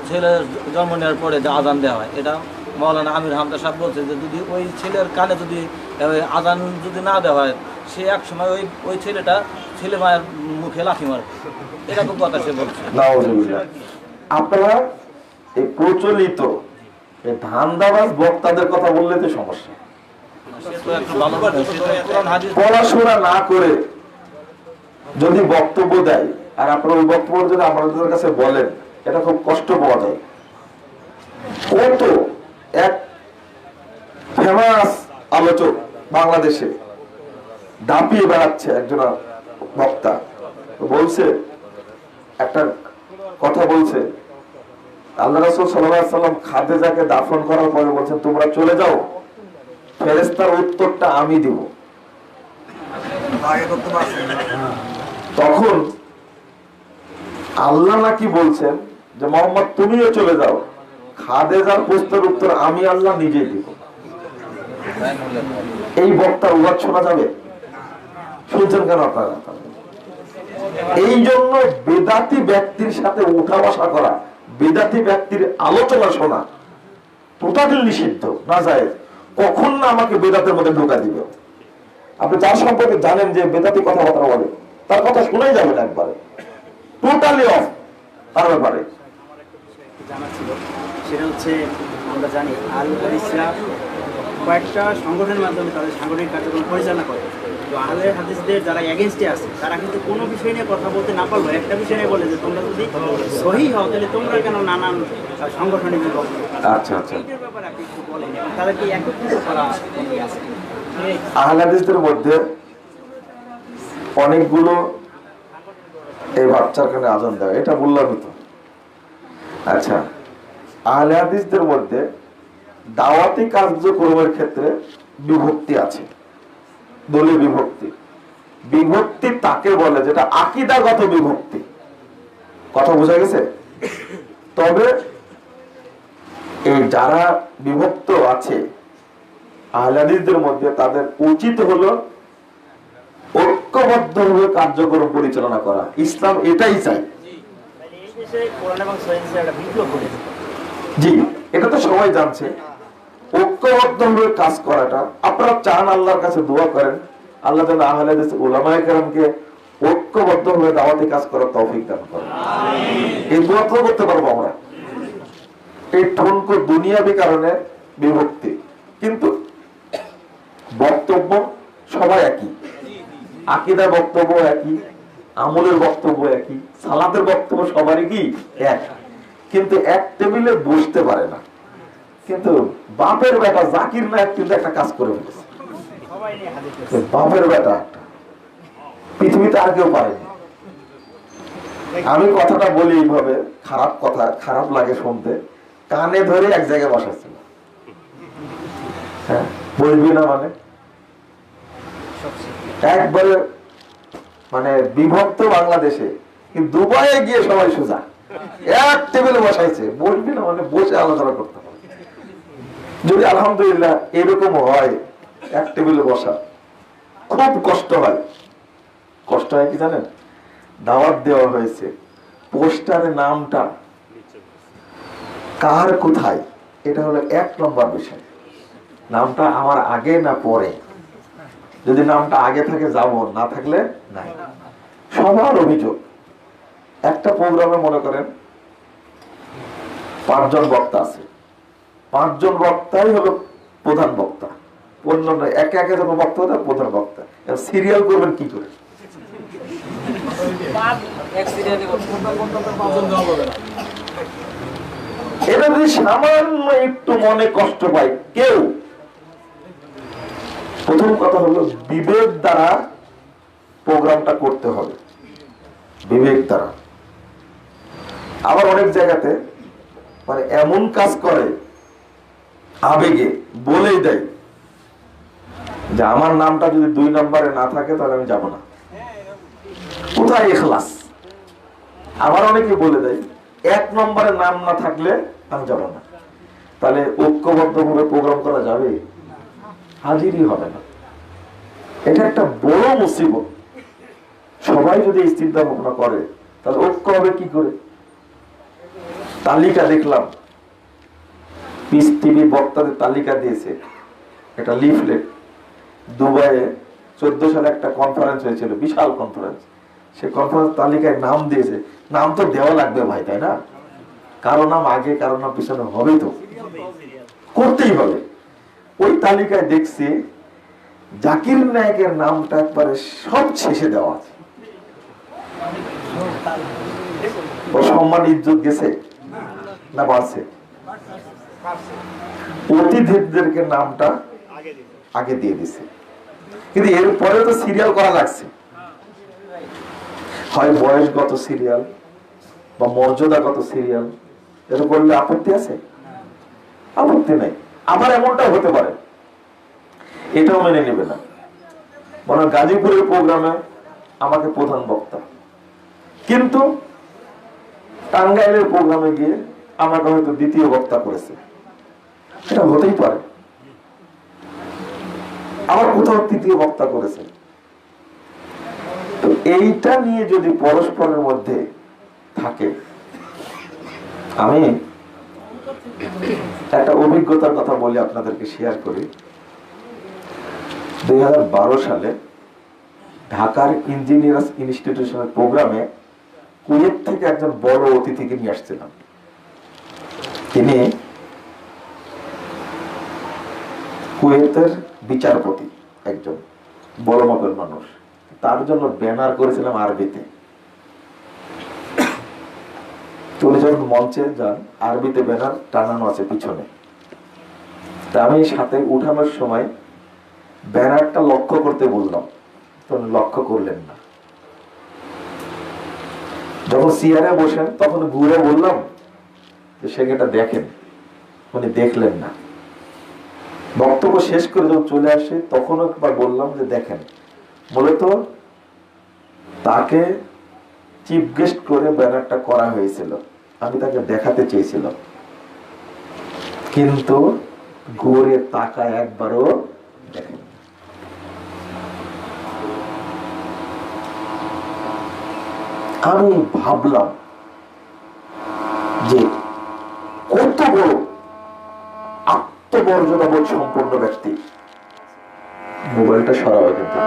S3: ছেলে জন্ম নেওয়ার পরে যে আজান দেওয়া হয়, এটা মাওলানা আমির হামদা সাহেব বলছে যে যদি ওই ছেলের কানে যদি আজান যদি না দেওয়া হয়, সে এক সময় ওই ছেলেটা ছেলে মায়ের মুখে লাথি মারবে, এরকম কথা সে বলছে।
S2: আপনারা এই প্রচলিত ধান্দাবাজ বক্তাদের কথা বললে তো সমস্যা। পড়াশোনা না করে যদি বক্তব্য দেয় আর আপনার ওই বক্তব্য যদি আমাদের কাছে বলেন, এটা খুব কষ্ট পাওয়া যায়। কত এক ফেমাস আলোচক বাংলাদেশে দাপিয়ে বেড়াচ্ছে একজন বক্তা, বলছে একটা কথা বলছে, আল্লাহ রাসূল সাল্লাল্লাহু আলাইহি সাল্লাম খাদিজাকে দাফন করার পরে বলছেন তোমরা চলে যাও, ফেরেশতার উত্তরটা আমি দিব। তখন আল্লাহ নাকি বলছেন যে মোহাম্মদ তুমিও চলে যাও, খাদিজার প্রশ্নের উত্তর আমি আল্লাহ নিজেই দিব। এই বক্তার উল্লাস শোনা যাবে? শুনছেন কেন আপনারা? এই জন্য বেদাতি ব্যক্তির সাথে উঠা বসা করা, বেদাতি ব্যক্তির আলোচনা শোনা টোটালি নিষিদ্ধ, না যায়। কখন না আমাকে বেদাতের মধ্যে ঢোকা দিবে। আপনি যার সম্পর্কে জানেন যে বেদাতি কথাবার্তা বলে, তার কথা শোনাই যাবে না একবারে, টোটালি অফ তার ব্যাপারে।
S4: জানা ছিল সেটা হচ্ছে, আমরা জানি আল হাদিসরা কয়েকটা সংগঠনের মাধ্যমে তাদের সাংগঠনিক কার্যক্রম পরিচালনা করে। তো আহলে হাদিসদের যারা এগেনস্টে আছে তারা কিন্তু কোনো বিষয় নিয়ে কথা বলতে না পারলো একটা বিষয় নিয়ে বলে যে তোমরা যদি সহি হও তাহলে তোমরা কেন নানান সংগঠনিক
S2: আচ্ছা আচ্ছা
S4: ব্যাপারে আপনি একটু বলেন, এবং তারা কি একত্রিত করা আছে?
S2: আহলে হাদিসদের মধ্যে অনেকগুলো এই বাচ্চার কানে আজান দেয়, এটা বললামই তো। আচ্ছা, আহলে হাদিসদের মধ্যে দাওয়াতি কার্যক্রমের ক্ষেত্রে বিভক্তি আছে, দলীয় বিভক্তি। বিভক্তি তাকে বলে যেটা আকীদাগত বিভক্তি। কথা বোঝা গেছে? তবে এই যারা বিভক্ত আছে আহলে হাদিসদের মধ্যে, তাদের উচিত হলো ঐক্যবদ্ধভাবে কার্যক্রম পরিচালনা করা। ইসলাম এটাই চাই। জি, এটা তো সবাই জানছে। ঐক্যবদ্ধভাবে কাজ করাটা, আপনারা চান, আল্লাহর কাছে দোয়া করেন আল্লাহ যেন আহলে হাদিস উলামায়ে কেরামকে ঐক্যবদ্ধভাবে দাওয়াতি কাজ করার তৌফিক দান করেন। এই দোয়া তো করতে পারবো আমরা। এই ঠনকো দুনিয়াবি কারণে বিভক্তি, কিন্তু বক্তব্য সবাই একই, আকীদার বক্তব্য একই, আমলের বক্তব্য একই, সালাতের বক্তব্য সবারই কি এক, কিন্তু এক টেবিলে বসতে পারে না। কিন্তু বাপের বেটা জাকির নায়েক কিন্তু একটা কাজ করে ফেলেছে। বাপের বেটা একটা, পৃথিবীতে আর কেউ পারেনি। আমি কথাটা বলি এইভাবে, খারাপ কথা, খারাপ লাগে শুনতে, কানে ধরে এক জায়গায় বসাচ্ছিল। হ্যাঁ, বলবি না মানে একবারে, মানে বিভক্ত বাংলাদেশে, কিন্তু দুবাইয়ে গিয়ে সবাই সোজা এক টেবিলে বসাইছে। বলবি না মানে বসে আলোচনা করতে হবে। যদি আলহামদুলিল্লাহ এরকম হয়, এক টেবিলে বসা খুব কষ্ট হয়। কষ্ট হয় কি জানেন? দাওয়াত দেওয়া হয়েছে, পোস্টারে নামটা কার কোথায়, এটা হলো 1 নম্বর বিষয়। নামটা আমার আগে না পরে। যদি নামটা আগে থাকে যাব, না থাকলে নাই। সবার অভিযোগ, একটা প্রোগ্রামে মনে করেন 5 জন বক্তা আছে, 5 জন বক্তাই হলো প্রধান বক্তা, অন্যান্য একে একে যখন বক্তা হতো প্রধান বক্তা। সিরিয়াল করবেন কি করে? এটা যদি সামান্য একটু মনে কষ্ট পায় কেউ, প্রথম কথা হলো বিবেক দ্বারা প্রোগ্রামটা করতে হবে, বিবেক দ্বারা। আবার অনেক জায়গাতে মানে এমন কাজ করে, আবেগে বলেই দেয় যে আমার নামটা যদি 2 নম্বরে না থাকে তাহলে আমি যাব না। কোথায় ইখলাস? আবার অনেকে বলে দেয় 1 নম্বরে নাম না থাকলে আমি যাব না। তাহলে ঐক্যবদ্ধভাবে প্রোগ্রাম করা যাবে? হাজিরই হবে না। এটা একটা বড় মুসিবত। সবাই যদি এই চিন্তা ভাবনা করে তাহলে ঐক্য হবে কি করে? তালিকা দেখলাম, পিস টিভি বক্তাদের তালিকা দিয়েছে, একটা লিফলেট। দুবাইয়ে 14 সালে একটা কনফারেন্স হয়েছিল, বিশাল কনফারেন্স। সে কনফারেন্স তালিকায় নাম দিয়েছে। নাম তো দেওয়া লাগবে ভাই, তাই না? কারো নাম আগে কারো নাম পিছনে হবে, তো করতেই হবে। ওই তালিকায় দেখছি জাকির নায়েকের নামটা একবারে সব শেষে দেওয়া আছে। ও সম্মান ইজ্জত গেছে না বাড়ছে? অতিথিদেরকে নামটা আগে দিয়ে দিছে। কিন্তু এরপরে তো সিরিয়াল করা লাগছে, হয় বয়সগত সিরিয়াল বা মর্যাদাগত সিরিয়াল, এটা করলে আপত্তি আছে? আপত্তি নাই। আবার এমনটাও হতে পারে, এটাও মেনে নেবে না, মানে গাজীপুরের প্রোগ্রামে আমাকে প্রধান বক্তা, কিন্তু টাঙ্গাইলের প্রোগ্রামে গিয়ে আমাকে হয়তো দ্বিতীয় বক্তা করেছে, এটা হতেই পারে। আবার কোথাও তৃতীয় বক্তা করেছে। তো এইটা নিয়ে যদি পরস্পরের মধ্যে থাকে, আমি একটা অভিজ্ঞতার কথা বলি, আপনাদেরকে শেয়ার করি। 2012 সালে ঢাকার ইঞ্জিনিয়ার্স ইনস্টিটিউশনের প্রোগ্রামে কুয়েত থেকে একজন বড় অতিথিকে নিয়ে আসছিলাম। তিনি কুয়েতের বিচারপতি, একজন বড় মাপের মানুষ। তার জন্য ব্যানার করেছিলাম আরবিতে। চলে যখন মঞ্চে যান, আরবিতে ব্যানার টানানো আছে পিছনে। তা আমি সাথে উঠানোর সময় ব্যানারটা লক্ষ্য করতে বললাম, তো লক্ষ্য করলেন না। যখন চেয়ারে বসেন তখন ঘুরে বললাম যে সেটা দেখেন, মানে দেখলেন না। বক্তব্য শেষ করে যখন চলে আসে তখন একবার বললাম যে দেখেন, মূলত তাকে চিফ গেস্ট করে ব্যানারটা করা হয়েছিল, আমি তাকে দেখাতে চেয়েছিলাম, কিন্তু ঘুরে তাকায় একবারও দেখেন। আমি ভাবলাম যে কত বড় আত্মমর্যাদাবোধ সম্পন্ন ব্যক্তি। মোবাইলটা সরাও, কিন্তু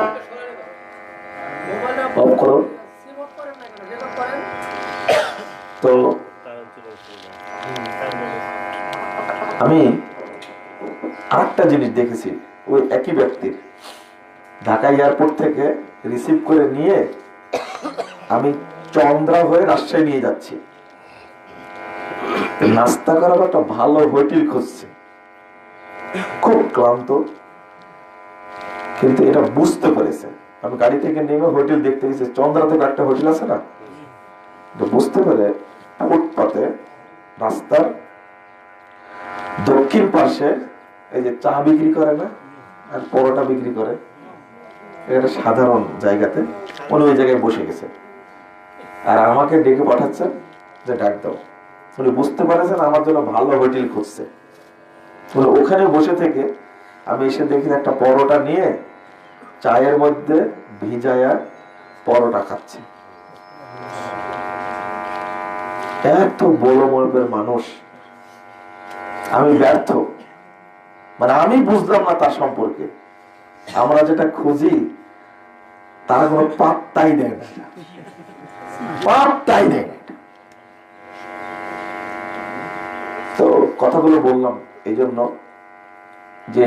S2: অফ করো। তো আমি আরেকটা জিনিস দেখেছি, ওই একই ব্যক্তির ঢাকা এয়ারপোর্ট থেকে রিসিভ করে নিয়ে আমি চন্দ্রা হয়ে রাজশাহী নিয়ে যাচ্ছি। নাস্তা করার একটা ভালো হোটেল খুঁজছে, খুব ক্লান্ত, কিন্তু এটা বুঝতে পেরেছে। আমি গাড়ি থেকে নেমে হোটেল দেখতে গেছি, চন্দ্রা থেকে একটা হোটেল আছে না, বুঝতে পেরে ফুটপাতে রাস্তার দক্ষিণ পাশে এই যে চা বিক্রি করে না আর পরোটা বিক্রি করে, এটা সাধারণ জায়গাতে উনি ওই জায়গায় বসে গেছে, আর আমাকে ডেকে পাঠাচ্ছেন যে ডাক দাও। উনি বুঝতে পারেছেন আমার জন্য ভালো হোটেল খুঁজছে। ওখানে বসে থেকে আমি এসে দেখি একটা পরোটা নিয়ে চায়ের মধ্যে ভিজায়া পরোটা খাচ্ছে। এত বড় মনের মানুষ, আমি ব্যর্থ, মানে আমি বুঝলাম না তার সম্পর্কে। আমরা যেটা খুঁজি তার কোনো পাত্তাই দেয় না, পাত্তাই দেয় না। তো কথাগুলো বললাম এই জন্য যে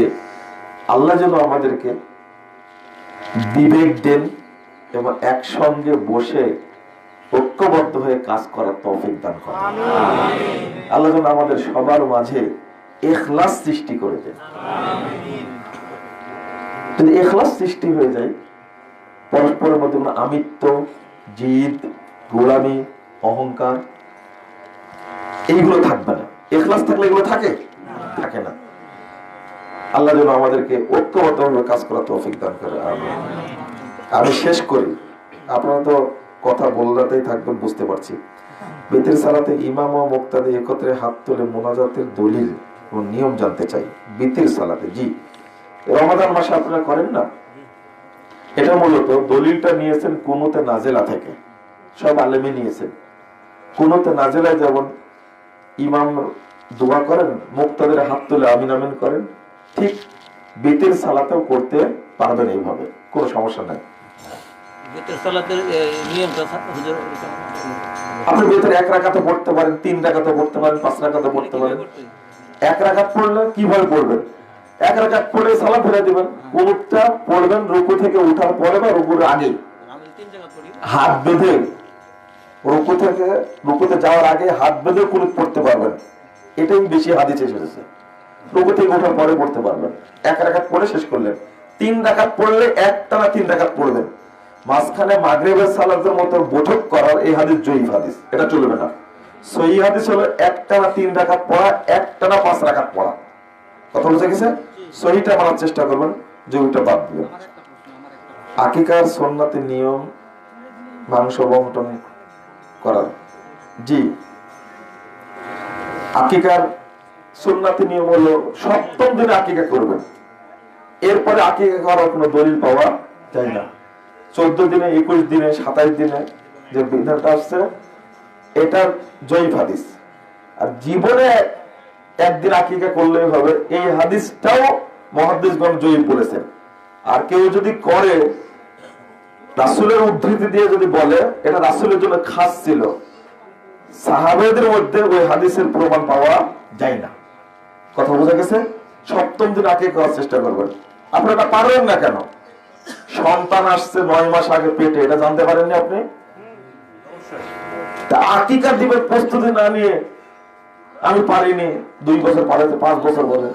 S2: আল্লাহ যেন আমাদেরকে বিবেক দেন এবং একসঙ্গে বসে ঐক্যবদ্ধ হয়ে কাজ করার তৌফিক দান করেন। আল্লাহ যেন আমাদের সবার মাঝে ইখলাস সৃষ্টি করে দেন। যদি ইখলাস সৃষ্টি হয়ে যায়, পরস্পরের মধ্যে কোনো আমিত্ব, জিদ, গোলামি, অহংকার এইগুলো থাকবে না। ইখলাস থাকলে এগুলো থাকে না। আল্লাহ যেন আমাদেরকে ঐক্যবদ্ধভাবে কাজ করার তৌফিক দান করে। আমি শেষ করি, আপনারা তো কথা বলতেই থাকবেন বুঝতে পারছি। বেতের সালাতে ইমাম ও মুক্তাদি একত্রে হাত তুলে মোনাজাতের দলিল ও নিয়ম জানতে চাই। বেতের সালাতে, জি, রমাদান মাসে আপনারা করেন না? এটা মূলত দলিলটা নিয়েছেন কুনুতে নাজেলা থেকে, সব আলেমী নিয়েছেন। কুনুতে নাজেলায় যেমন ইমাম দোয়া করেন, মুক্তাদের হাত তুলে আমিন আমিন করেন, ঠিক বেতের সালাতেও করতে পারবেন এইভাবে, কোনো সমস্যা নাই। আপনি বেতের 1 রাকাতে পড়তে পারেন, 3 রাকাতে পড়তে পারেন, 5 রাকাতে পড়তে পারেন। 1 রাকাত পড়লে কিভাবে পড়বেন? 1 রাকাত পড়ে সালাম ফিরে দিবেন, কুনুতটা পড়বেন রুকু থেকে ওঠার পরে বা রুকুর আগে, হাত বেঁধে রুকুতে যাওয়ার আগে হাত বেঁধে কুনুত পড়তে পারবেন। এটাই বেশি হাদিসে এসেছে। রুকু থেকে ওঠার পরে পড়তে পারবেন। 1 রাকাত পড়ে শেষ করলেন, 3 রাকাত পড়লে একটানা 3 রাকাত পড়বেন, মাঝখানে মাগরিবের সালাতের মতো বৈঠক করার এই হাদিস জয়ীফ হাদিস, এটা চলবে না। সহিহ হাদিস হলো একটানা 3 রাকাত পড়া, একটানা 5 রাকাত পড়া। কথা বুঝে গেছে? সহিহটা মানার চেষ্টা করবেন, জয়ীফটা বাদ দিবেন। আকিকার সুন্নতের নিয়ম মাংস বন্টন করার, জি আকিকার সুন্নতি নিয়ম হলো 7ম দিনে আকিকা করবেন, এরপরে আকিকা করার কোনো দলিল পাওয়া যায় না। 14 দিনে, 21 দিনে, 27 দিনে যে বিধানটা আসছে এটা জয়ীফ হাদিস। আর জীবনে একদিন আকিকা করলেই হবে, এই হাদিসটাও মুহাদ্দিসগণ জয়ীফ বলেছেন। আর কেউ যদি করে রাসূলের উদ্ধৃতি দিয়ে যদি বলে এটা রাসূলের জন্য খাস ছিল, সাহাবাদের মধ্যে ওই হাদিসের প্রমাণ পাওয়া যায় না। কথা বোঝা গেছে? 7ম দিন আকিকা করার চেষ্টা করবেন। আপনারা পারবেন না কেন? সন্তান আসছে 9 মাস আগে পেটে, এটা জানতে পারেননি আপনি? তা আকিকা দিবেন প্রস্তুতি না নিয়ে আমি পারিনি, 2 বছর পারে, 5 বছর বলে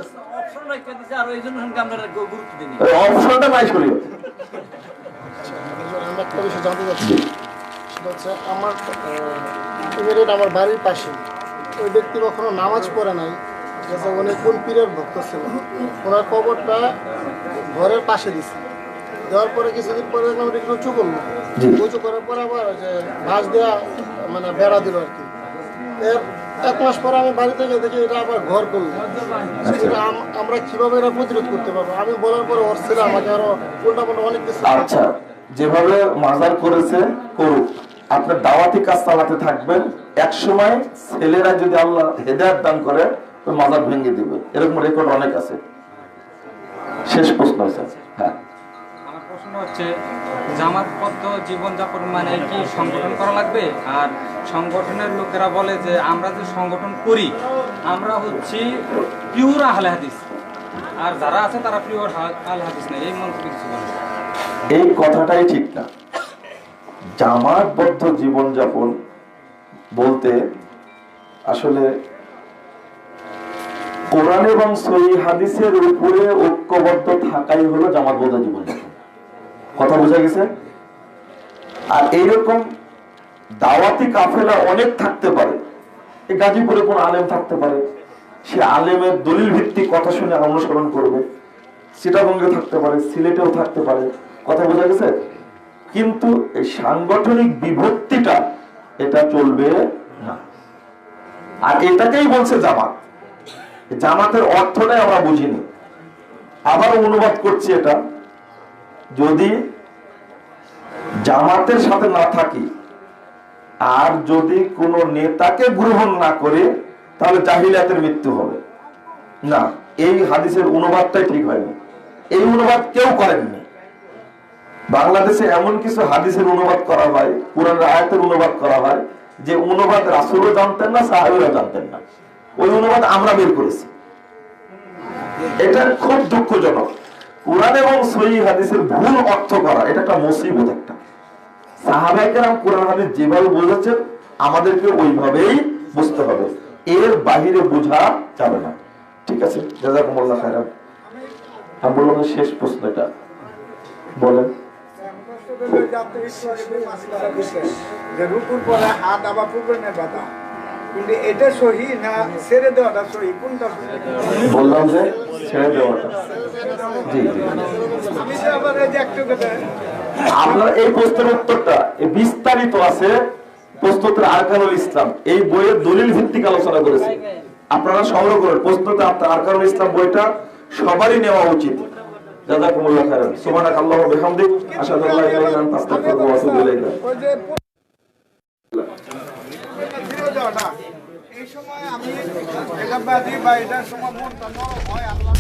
S2: অপশনটা নাই শরীয়ত।
S5: আমি একটা বিষয় জানতে চাচ্ছি, সেটা হচ্ছে আমার বাড়ির পাশে ওই ব্যক্তি কখনো নামাজ পড়ে নাই, উনি কোন পীরের ভক্ত ছিল, ওনার কবরটা ঘরের পাশে দিচ্ছে, দেওয়ার পরে কিছুদিন পরে দেখলাম এটা একটু উঁচু করলো, উঁচু করার পরে আবার যে বাঁশ দেওয়া মানে বেড়া দিল আর কি। এর 1 মাস পরে আমি বাড়িতে গিয়ে দেখি এটা আবার ঘর করলো। আমরা কিভাবে এটা প্রতিরোধ করতে পারবো? আমি বলার পরে ওর ছেলে আমাকে আরো উল্টা পাল্টা অনেক কিছু।
S2: আচ্ছা, যেভাবে মাজার করেছে করুক, আপনার দাওয়াতি কাজ চালাতে থাকবেন। এক সময় ছেলেরা যদি আল্লাহ হেদায়েত দান করে তো মাজার ভেঙে দিবে, এরকম রেকর্ড অনেক আছে। শেষ প্রশ্ন আছে। হ্যাঁ,
S6: আমার প্রশ্ন হচ্ছে জামাতবদ্ধ জীবনযাপন মানে কি সংগঠন করা লাগবে? আর সংগঠনের লোকেরা বলে যে আমরা যে সংগঠন করি আমরা হচ্ছি পিওর আহলে হাদিস, আর যারা আছে তারা পিওর আহলে হাদিস না, এই মন্তব্য কিছু বলে।
S2: এই কথাটাই ঠিক না। জামাতবদ্ধ জীবনযাপন বলতে আসলে কোরআন এবং সহিহ হাদিসের উপরে ঐক্যবদ্ধ থাকাই হলো জামাতবদ্ধ জীবনযাপন। কথা বোঝা গেছে? আর এইরকম দাওয়াতি কাফেলা অনেক থাকতে পারে। এই গাজীপুরে কোন আলেম থাকতে পারে, সে আলেমের দলিল ভিত্তিক কথা শুনে অনুসরণ করবে। চিটাগঙ্গে থাকতে পারে, সিলেটেও থাকতে পারে। কথা বোঝা গেছে? কিন্তু এই সাংগঠনিক বিভক্তিটা এটা চলবে না। আর এটাকেই বলছে জামাত। জামাতের অর্থটাই আমরা বুঝিনি, আবার অনুবাদ করছি এটা। যদি জামাতের সাথে না থাকি আর যদি কোন নেতাকে গ্রহণ না করে তাহলে জাহিলিয়াতের মৃত্যু হবে না। এই হাদিসের অনুবাদটাই ঠিক হয়নি, এই অনুবাদ কেউ করেননি। বাংলাদেশে এমন কিছু হাদিসের অনুবাদ করা হয়, কোরআনের আয়াতের অনুবাদ করা হয়, যে অনুবাদ রাসূলও জানতেন না, সাহাবীরা জানতেন না। ওই অনুবাদ আমরা বের করেছি। এটা খুব দুঃখজনক। কোরআন এবং সহিহ হাদিসের ভুল অর্থ করা এটা একটা মুসিবত। একটা সাহাবায়ে কেরাম কোরআন হাদিস যেভাবে বুঝেছেন আমাদেরকে ওইভাবেই বুঝতে হবে, এর বাহিরে বোঝা যাবে না। ঠিক আছে, জাযাকুমুল্লাহ খাইরান। আমি বললাম শেষ প্রশ্ন এটা বলেন।
S7: রুকুর পরে হাত আবার পূর্বে বাঁধা, কিন্তু এটা সহি না ছেড়ে দেওয়াটা সহি? কোনটা?
S2: বললাম যে ছেড়ে দেওয়াটা। জি জি,
S7: আমি তো আবার এই যে একটু কথা
S2: আপনার এই প্রশ্নের উত্তরটা বিস্তারিত আছে প্রশ্নোত্তর আরকানুল ইসলাম, এই বইয়ের দলিল ভিত্তিক আলোচনা করেছে। আপনারা সংগ্রহ করেন প্রশ্নোত্তর আরকানুল ইসলাম বইটা, সবারই নেওয়া উচিত। জাযাকুমুল্লাহ খাইরান। সুবহানাকাল্লাহু ওয়া বিহামদিক, আশহাদু আল্লা ইলাহা ইল্লা আনতা, আস্তাগফিরুকা ওয়া আতুবু ইলাইক।
S7: এই সময় আমি এটা বাদি বা এটার সময় মনটা নরম হয় আল্লাহ